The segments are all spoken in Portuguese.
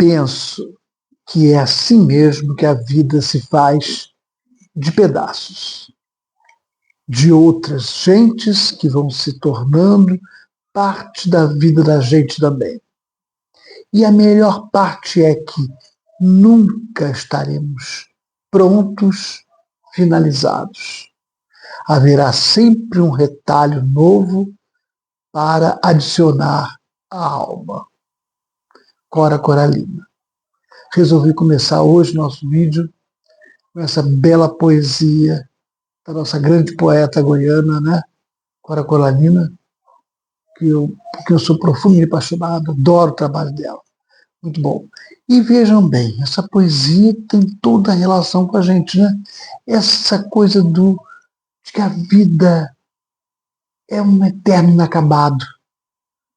penso que é assim mesmo que a vida se faz de pedaços, de outras gentes que vão se tornando parte da vida da gente também. E a melhor parte é que nunca estaremos prontos, finalizados. Haverá sempre um retalho novo para adicionar à alma. Cora Coralina. Resolvi começar hoje nosso vídeo com essa bela poesia da nossa grande poeta goiana, né? Cora Coralina, porque eu sou profundamente apaixonado, adoro o trabalho dela. Muito bom. E vejam bem, essa poesia tem toda a relação com a gente, né? Essa coisa de que a vida é um eterno inacabado.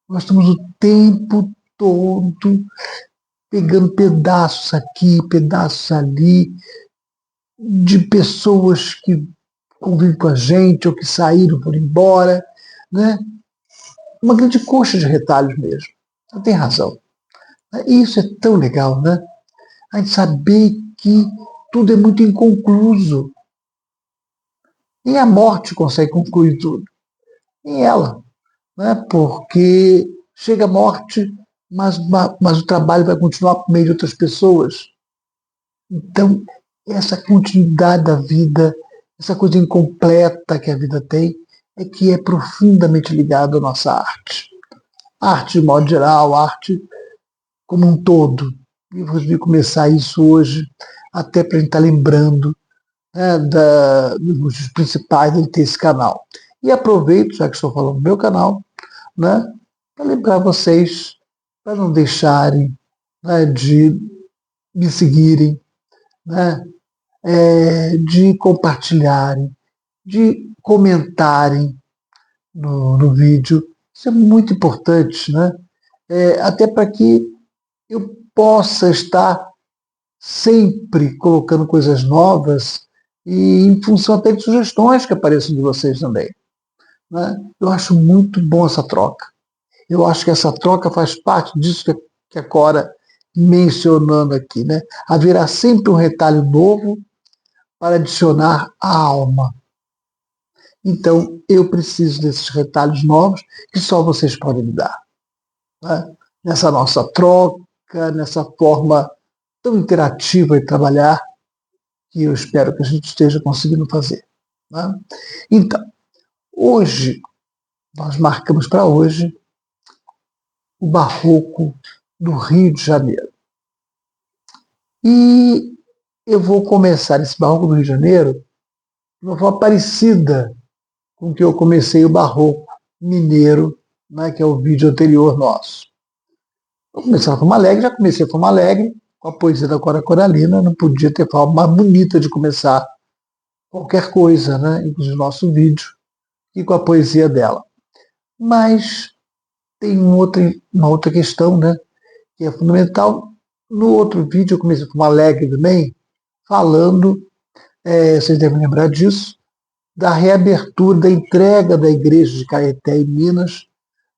Nós estamos o tempo todo pegando pedaços aqui, pedaços ali, de pessoas que convivem com a gente ou que saíram por embora, né? Uma grande coxa de retalhos mesmo. Você tem razão. E isso é tão legal, né? A gente saber que tudo é muito inconcluso. Nem a morte consegue concluir tudo. Nem ela. Né? Porque chega a morte, mas o trabalho vai continuar por meio de outras pessoas. Então, essa continuidade da vida, essa coisa incompleta que a vida tem, é que é profundamente ligada à nossa arte. A arte de modo geral, a arte como um todo. E eu resolvi começar isso hoje, até para a gente estar lembrando, né, dos motivos principais de ter esse canal. E aproveito, já que estou falando do meu canal, né, para lembrar vocês, para não deixarem, né, de me seguirem, né, de compartilharem, de comentarem no vídeo. Isso é muito importante, né? Até para que eu possa estar sempre colocando coisas novas e em função até de sugestões que apareçam de vocês também. Né? Eu acho muito bom essa troca. Eu acho que essa troca faz parte disso que a Cora mencionando aqui. Né? Haverá sempre um retalho novo para adicionar a alma. Então, eu preciso desses retalhos novos que só vocês podem me dar. Né? Nessa nossa troca, nessa forma tão interativa de trabalhar, que eu espero que a gente esteja conseguindo fazer. Né? Então, hoje, nós marcamos para hoje o Barroco do Rio de Janeiro. E eu vou começar esse Barroco do Rio de Janeiro de uma forma parecida com que eu comecei o Barroco Mineiro, né, que é o vídeo anterior nosso. Eu comecei a Forma Alegre, já comecei a Forma Alegre, com a poesia da Cora Coralina, não podia ter forma mais bonita de começar qualquer coisa, né, inclusive o nosso vídeo, e com a poesia dela. Mas tem uma outra questão, né, que é fundamental. No outro vídeo eu comecei a Forma Alegre também, falando, vocês devem lembrar disso, da reabertura, da entrega da igreja de Caeté em Minas,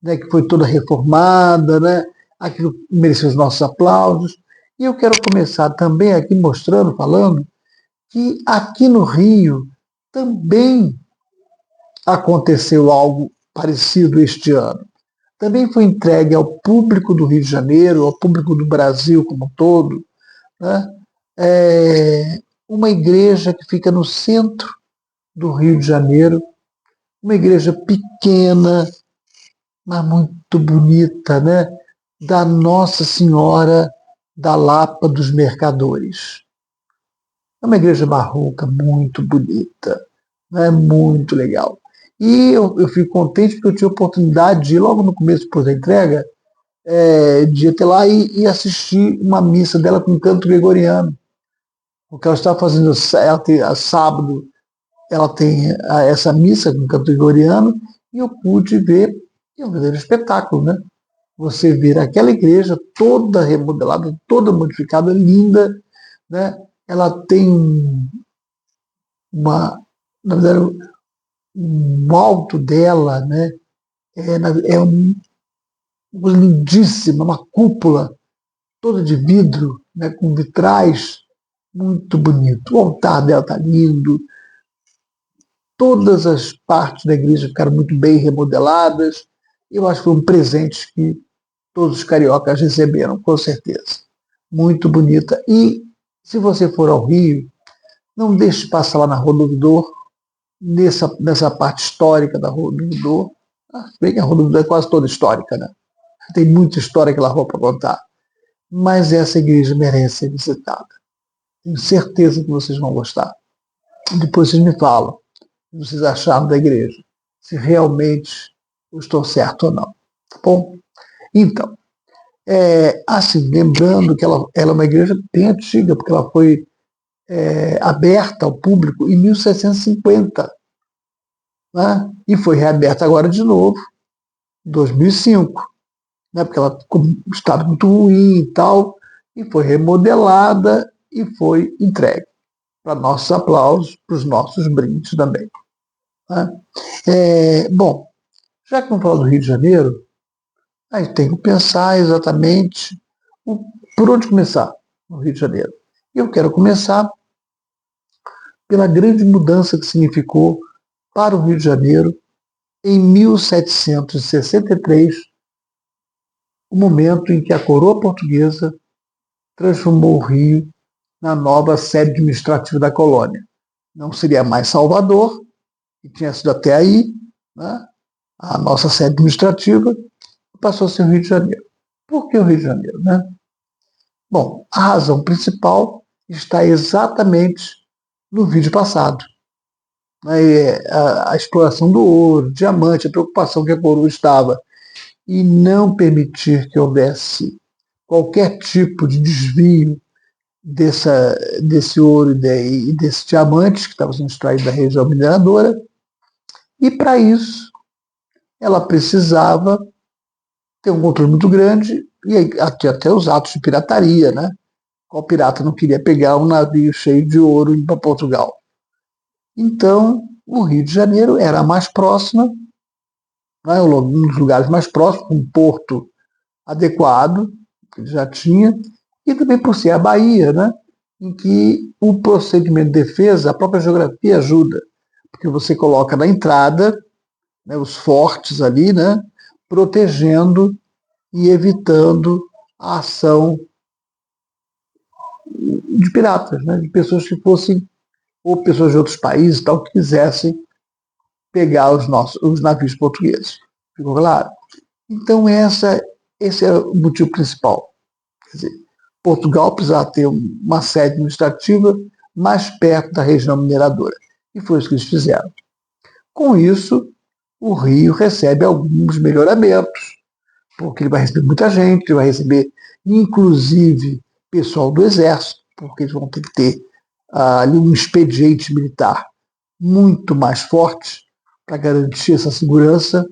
né, que foi toda reformada, né, aquilo mereceu os nossos aplausos. E eu quero começar também aqui mostrando, falando, que aqui no Rio também aconteceu algo parecido este ano. Também foi entregue ao público do Rio de Janeiro, ao público do Brasil como um todo, né, uma igreja que fica no centro do Rio de Janeiro, uma igreja pequena, mas muito bonita, né? Da Nossa Senhora da Lapa dos Mercadores. É uma igreja barroca muito bonita, né? Muito legal. E eu fico contente porque eu tive a oportunidade de ir logo no começo, depois da entrega, de ir até lá e assistir uma missa dela com canto gregoriano. Porque ela está fazendo, a sábado, ela tem essa missa com canto gregoriano, e eu pude ver, é um verdadeiro espetáculo, né? Você ver aquela igreja toda remodelada, toda modificada, linda, né? Ela tem na verdade, o alto dela, né? É uma coisa lindíssima, uma cúpula toda de vidro, né, com vitrais, muito bonito. O altar dela está lindo, todas as partes da igreja ficaram muito bem remodeladas. Eu acho que foi um presente que todos os cariocas receberam, com certeza. Muito bonita. E se você for ao Rio, não deixe de passar lá na Rua do Ouvidor, nessa parte histórica da Rua do Ouvidor. Bem que a Rua do Ouvidor é quase toda histórica, né? Tem muita história aquela rua para contar. Mas essa igreja merece ser visitada. Tenho certeza que vocês vão gostar. Depois vocês me falam o que vocês acharam da igreja. Se realmente eu estou certo ou não. Tá bom? Então, assim, lembrando que ela é uma igreja bem antiga, porque ela foi aberta ao público em 1750, né? E foi reaberta agora de novo, em 2005, né? Porque ela ficou em estado muito ruim e tal, e foi remodelada e foi entregue para nossos aplausos, para os nossos brindes também. Né? Bom, já que vamos falar do Rio de Janeiro, a gente tem que pensar exatamente por onde começar no Rio de Janeiro. Eu quero começar pela grande mudança que significou para o Rio de Janeiro em 1763, o momento em que a coroa portuguesa transformou o Rio na nova sede administrativa da colônia. Não seria mais Salvador, que tinha sido até aí, né, a nossa sede administrativa, passou a ser o Rio de Janeiro. Por que o Rio de Janeiro? Né? Bom, a razão principal está exatamente no vídeo passado. A exploração do ouro, diamante, a preocupação que a coroa estava em não permitir que houvesse qualquer tipo de desvio desse ouro e desses diamantes que estavam sendo extraídos da região mineradora. E para isso, ela precisava ter um controle muito grande e até os atos de pirataria, né? Qual pirata não queria pegar um navio cheio de ouro e ir para Portugal? Então, o Rio de Janeiro era a mais próxima, né, um dos lugares mais próximos, um porto adequado, que ele já tinha, e também por ser a Bahia, né, em que o procedimento de defesa, a própria geografia ajuda, porque você coloca na entrada, né, os fortes ali, né, protegendo e evitando a ação de piratas, né, de pessoas que fossem, ou pessoas de outros países, tal, que quisessem pegar os navios portugueses. Ficou claro? Então, esse é o motivo principal. Quer dizer, Portugal precisava ter uma sede administrativa mais perto da região mineradora. E foi isso que eles fizeram. Com isso, o Rio recebe alguns melhoramentos, porque ele vai receber muita gente, ele vai receber, inclusive, pessoal do Exército, porque eles vão ter que ter ali um expediente militar muito mais forte para garantir essa segurança.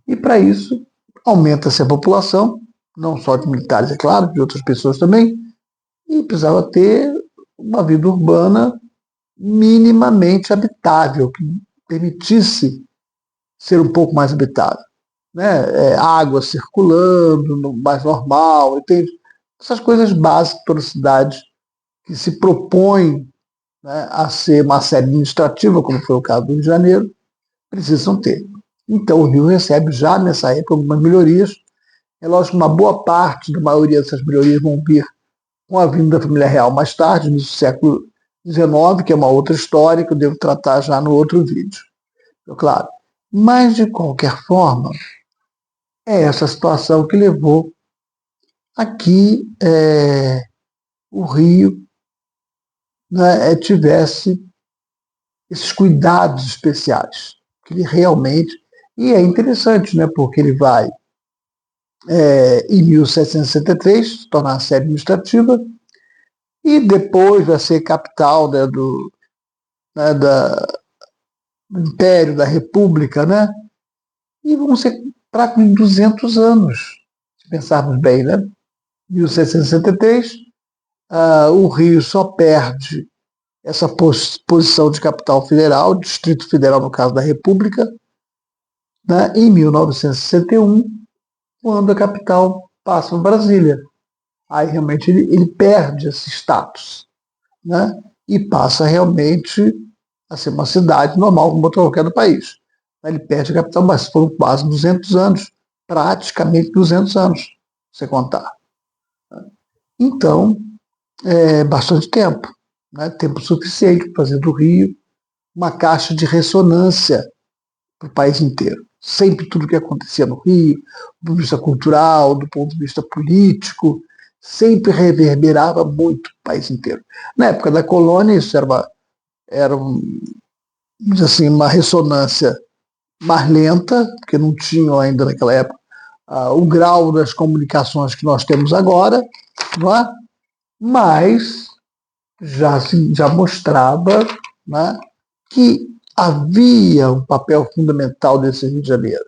E para isso, aumenta-se a população, não só de militares, é claro, de outras pessoas também, e precisava ter uma vida urbana minimamente habitável, que permitisse ser um pouco mais habitável. Né? Água circulando, mais normal, entende? Essas coisas básicas para a cidade que se propõe, né, a ser uma sede administrativa, como foi o caso do Rio de Janeiro, precisam ter. Então o Rio recebe já nessa época algumas melhorias. É lógico que uma boa parte, da maioria dessas melhorias vão vir com a vinda da família real mais tarde, no século XIX, que é uma outra história que eu devo tratar já no outro vídeo. Claro. Mas, de qualquer forma, é essa situação que levou aqui o Rio, né, tivesse esses cuidados especiais, que ele realmente... E é interessante, né, porque ele vai, em 1763, se tornar a sede administrativa, e depois vai ser capital, né, do Império, da República, né? E vão ser praticamente 200 anos, se pensarmos bem, né? 1763, o Rio só perde essa posição de capital federal, Distrito Federal no caso da República, né, em 1961, quando a capital passa para Brasília. aí realmente ele perde esse status, né? E passa realmente a ser uma cidade normal, como outra qualquer do país. Ele perde a capital, mas foram quase 200 anos, praticamente 200 anos, você contar. Então, é bastante tempo, né? Tempo suficiente para fazer do Rio uma caixa de ressonância para o país inteiro. Sempre tudo que acontecia no Rio, do ponto de vista cultural, do ponto de vista político, sempre reverberava muito o país inteiro. Na época da colônia, isso era uma ressonância mais lenta, porque não tinham ainda naquela época o grau das comunicações que nós temos agora, não é? Mas já mostrava, né, que havia um papel fundamental desse Rio de Janeiro.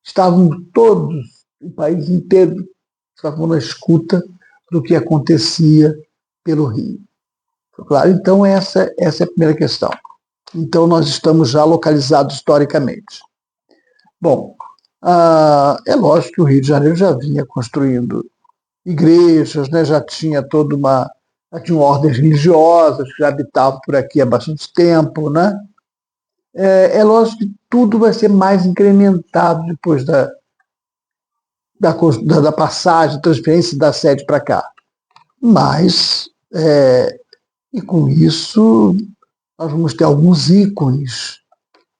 Estavam todos, o país inteiro, estavam na escuta do que acontecia pelo Rio. Claro, então essa é a primeira questão. Então nós estamos já localizados historicamente. Bom, é lógico que o Rio de Janeiro já vinha construindo igrejas, né, já tinham ordens religiosas que já habitavam por aqui há bastante tempo, né? Lógico que tudo vai ser mais incrementado depois da passagem, transferência da sede para cá. Mas, e com isso, nós vamos ter alguns ícones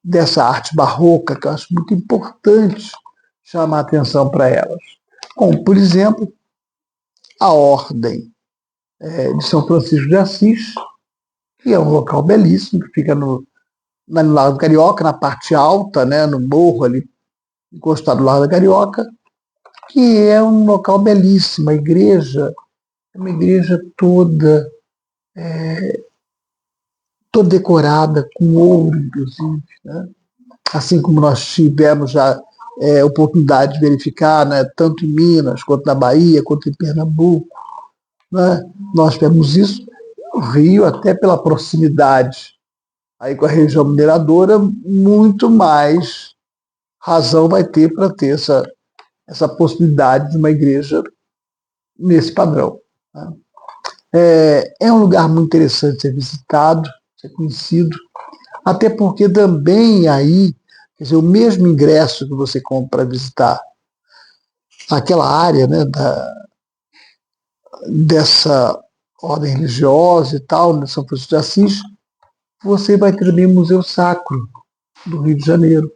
dessa arte barroca que eu acho muito importante chamar a atenção para elas. Como, por exemplo, a Ordem de São Francisco de Assis, que é um local belíssimo, que fica no Largo da Carioca, na parte alta, né, no morro ali, encostado no Largo da Carioca, que é um local belíssimo. A igreja é uma igreja toda decorada com ouro, inclusive, né? Assim como nós tivemos já oportunidade de verificar, né, tanto em Minas, quanto na Bahia, quanto em Pernambuco, né? Nós tivemos isso no Rio, até pela proximidade aí com a região mineradora, muito mais razão vai ter para ter essa possibilidade de uma igreja nesse padrão, né? É um lugar muito interessante de ser visitado, ser conhecido, até porque também aí, quer dizer, o mesmo ingresso que você compra para visitar aquela área, né, dessa ordem religiosa e tal, de São Francisco de Assis, você vai ter também o Museu Sacro do Rio de Janeiro.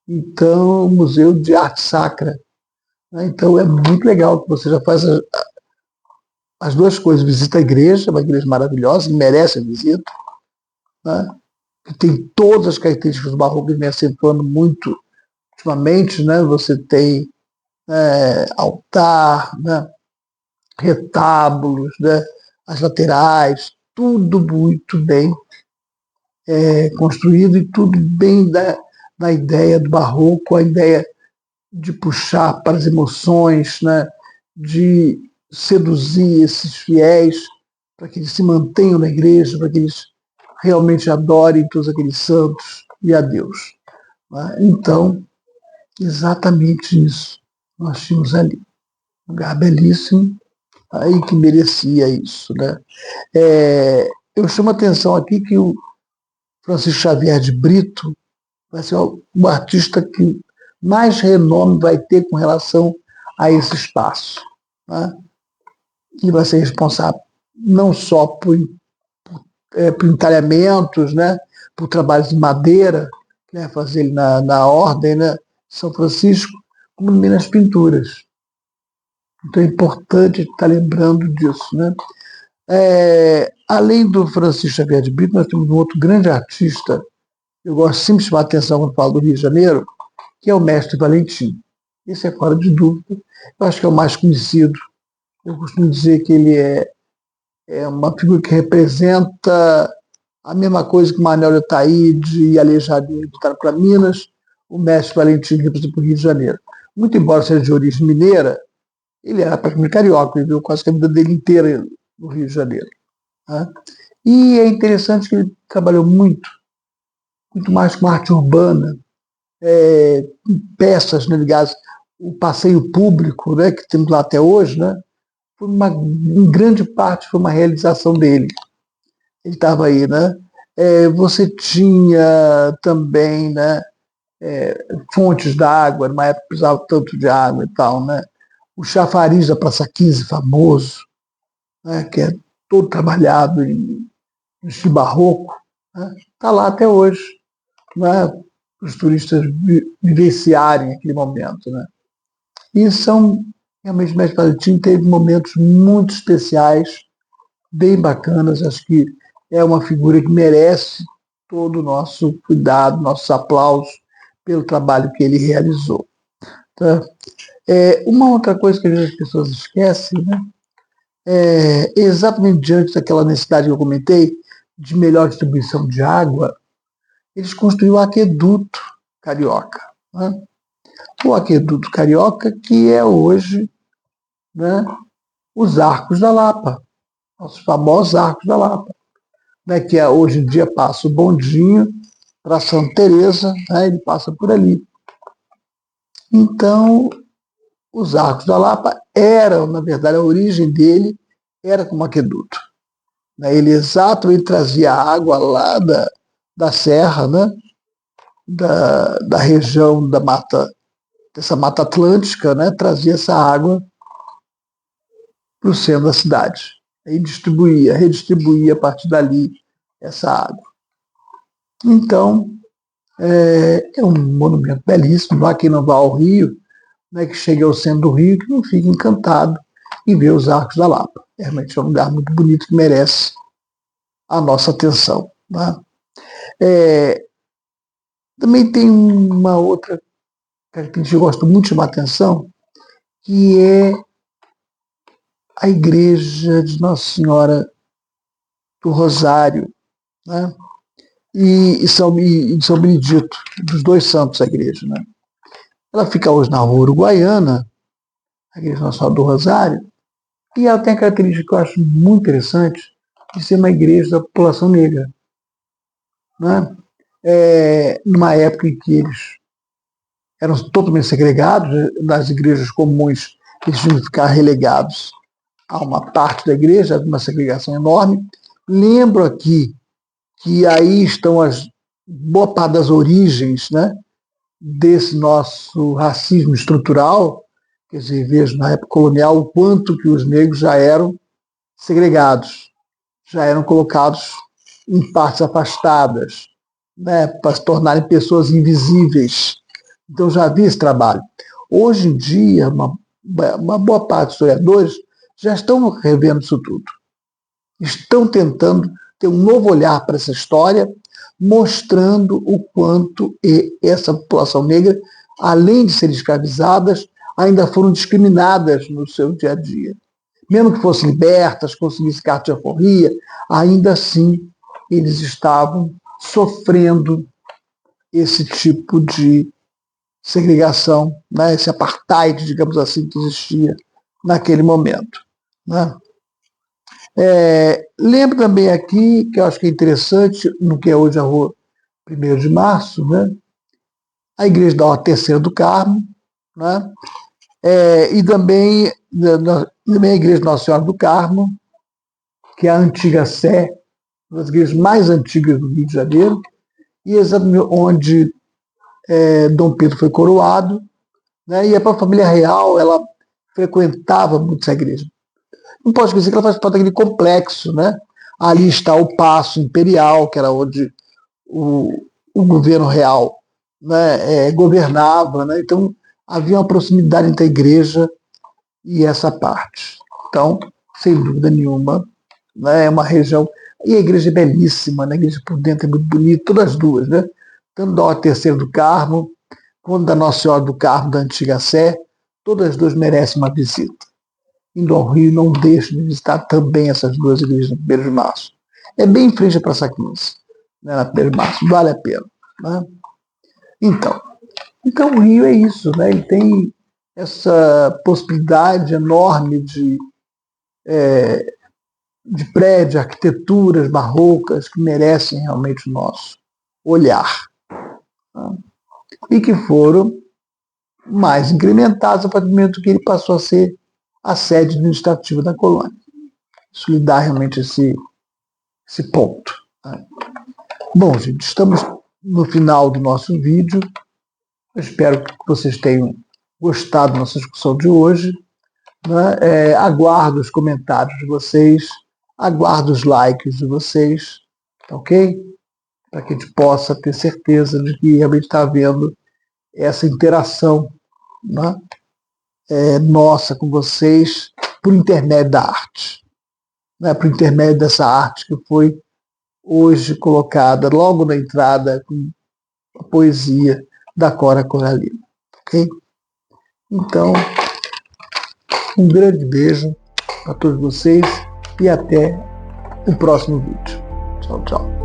Então, o Museu de Arte Sacra, né? Então, é muito legal que você já faz as duas coisas. Visita a igreja, uma igreja maravilhosa, que merece a visita, né? Que tem todas as características do barroco, que vem acentuando muito ultimamente, né? Você tem altar, né? Retábulos, né? As laterais, tudo muito bem construído e tudo bem da ideia do barroco, a ideia de puxar para as emoções, né? De seduzir esses fiéis para que eles se mantenham na igreja, para que eles realmente adorem todos aqueles santos e a Deus, né? Então, exatamente isso nós tínhamos ali. Um lugar belíssimo, aí que merecia isso, né? Eu chamo a atenção aqui que o Francisco Xavier de Brito vai ser o artista que mais renome vai ter com relação a esse espaço, né? E vai ser responsável não só por entalhamentos, né? Por trabalhos de madeira, né? Fazer ele na ordem, né? São Francisco, como também nas pinturas. Então é importante estar lembrando disso, né? Além do Francisco Xavier de Brito, nós temos um outro grande artista, eu gosto sempre de chamar a atenção quando falo do Rio de Janeiro, que é o Mestre Valentim. Esse é fora de dúvida. Eu acho que é o mais conhecido. Eu costumo dizer que ele é uma figura que representa a mesma coisa que Manuel de Taíde e Aleijadinho botaram para Minas, o Mestre Valentim representa para o Rio de Janeiro. Muito embora seja de origem mineira, ele era praticamente carioca, ele viveu quase que a vida dele inteira no Rio de Janeiro, né? E é interessante que ele trabalhou muito mais com arte urbana, com peças, né, ligadas ao passeio público, né, que temos lá até hoje, né? em grande parte, foi uma realização dele. Ele estava aí, né? Você tinha também, né, fontes d'água, numa época que precisava tanto de água e tal, né? O chafariz da Praça 15, famoso, né, que é todo trabalhado em estilo barroco, né? Está lá até hoje, né? Para os turistas vivenciarem aquele momento, né? E são, realmente, o Mestre Valentim teve momentos muito especiais, bem bacanas. Acho que é uma figura que merece todo o nosso cuidado, nossos aplausos pelo trabalho que ele realizou. Tá? Uma outra coisa que às vezes as pessoas esquecem, né? Exatamente diante daquela necessidade que eu comentei de melhor distribuição de água, eles construíram o aqueduto carioca. Né? O aqueduto carioca, que é hoje, né, os Arcos da Lapa, os famosos Arcos da Lapa, né, que hoje em dia passa o bondinho para Santa Teresa, né, ele passa por ali. Então, os Arcos da Lapa eram, na verdade, a origem dele era como aqueduto. Né, ele exatamente trazia água lá da serra, né, da região da mata, dessa mata atlântica, né, trazia essa água para o centro da cidade. E redistribuía a partir dali essa água. Então, é um monumento belíssimo. Lá quem não vai ao Rio, né, que chega ao centro do Rio, que não fica encantado em ver os Arcos da Lapa. Realmente é um lugar muito bonito que merece a nossa atenção. Né? Também tem uma outra característica que eu gosto muito de chamar a atenção, que é a igreja de Nossa Senhora do Rosário, né? E São Benedito, dos dois santos, a igreja. Né? Ela fica hoje na rua Uruguaiana, a igreja Nossa Senhora do Rosário, e ela tem a característica que eu acho muito interessante de ser uma igreja da população negra. Né? Numa época em que eles eram totalmente segregados, nas igrejas comuns eles tinham que ficar relegados a uma parte da igreja, havia uma segregação enorme. Lembro aqui que aí estão boa parte das origens, né, desse nosso racismo estrutural. Quer dizer, vejo na época colonial o quanto que os negros já eram segregados, já eram colocados em partes afastadas, né, para se tornarem pessoas invisíveis. Então já havia esse trabalho. Hoje em dia, uma boa parte dos historiadores já estão revendo isso tudo. Estão tentando ter um novo olhar para essa história, mostrando o quanto essa população negra, além de serem escravizadas, ainda foram discriminadas no seu dia a dia. Mesmo que fossem libertas, conseguissem carta de alforria, ainda assim eles estavam sofrendo esse tipo de segregação, né, esse apartheid, digamos assim, que existia naquele momento. Né? Lembro também aqui, que eu acho que é interessante, no que é hoje a rua 1º de Março, né, a igreja da Ordem Terceira do Carmo, né, e também a igreja Nossa Senhora do Carmo, que é a antiga Sé, uma das igrejas mais antigas do Rio de Janeiro, e exatamente onde Dom Pedro foi coroado, né, e a própria família real ela frequentava muito essa igreja. Não posso dizer que ela faz parte daquele complexo, né? Ali está o Paço Imperial, que era onde o governo real, né, governava, né? Então havia uma proximidade entre a igreja e essa parte. Então, sem dúvida nenhuma, né, é uma região. E a igreja é belíssima, né? A igreja por dentro é muito bonita, todas as duas, né? Tanto da Ordem Terceira do Carmo, quanto da Nossa Senhora do Carmo, da Antiga Sé, todas as duas merecem uma visita. Indo ao Rio, não deixe de visitar também essas duas igrejas na 1º de Março. É bem em frente à Praça 15, né, na 1º de Março, vale a pena. Né? Então, o Rio é isso, né? Ele tem essa possibilidade enorme de prédios, arquiteturas barrocas que merecem realmente o nosso olhar. Né? E que foram mais incrementados a partir do momento que ele passou a ser a sede administrativa da colônia. Isso lhe dá realmente esse ponto. Né? Bom, gente, estamos no final do nosso vídeo. Eu espero que vocês tenham gostado da nossa discussão de hoje. Né? Aguardo os comentários de vocês, aguardo os likes de vocês, ok? Para que a gente possa ter certeza de que realmente está havendo essa interação, né? Nossa com vocês por intermédio da arte, né? Por intermédio dessa arte que foi hoje colocada logo na entrada com a poesia da Cora Coralina, ok? Então, um grande beijo a todos vocês e até o próximo vídeo. Tchau, tchau.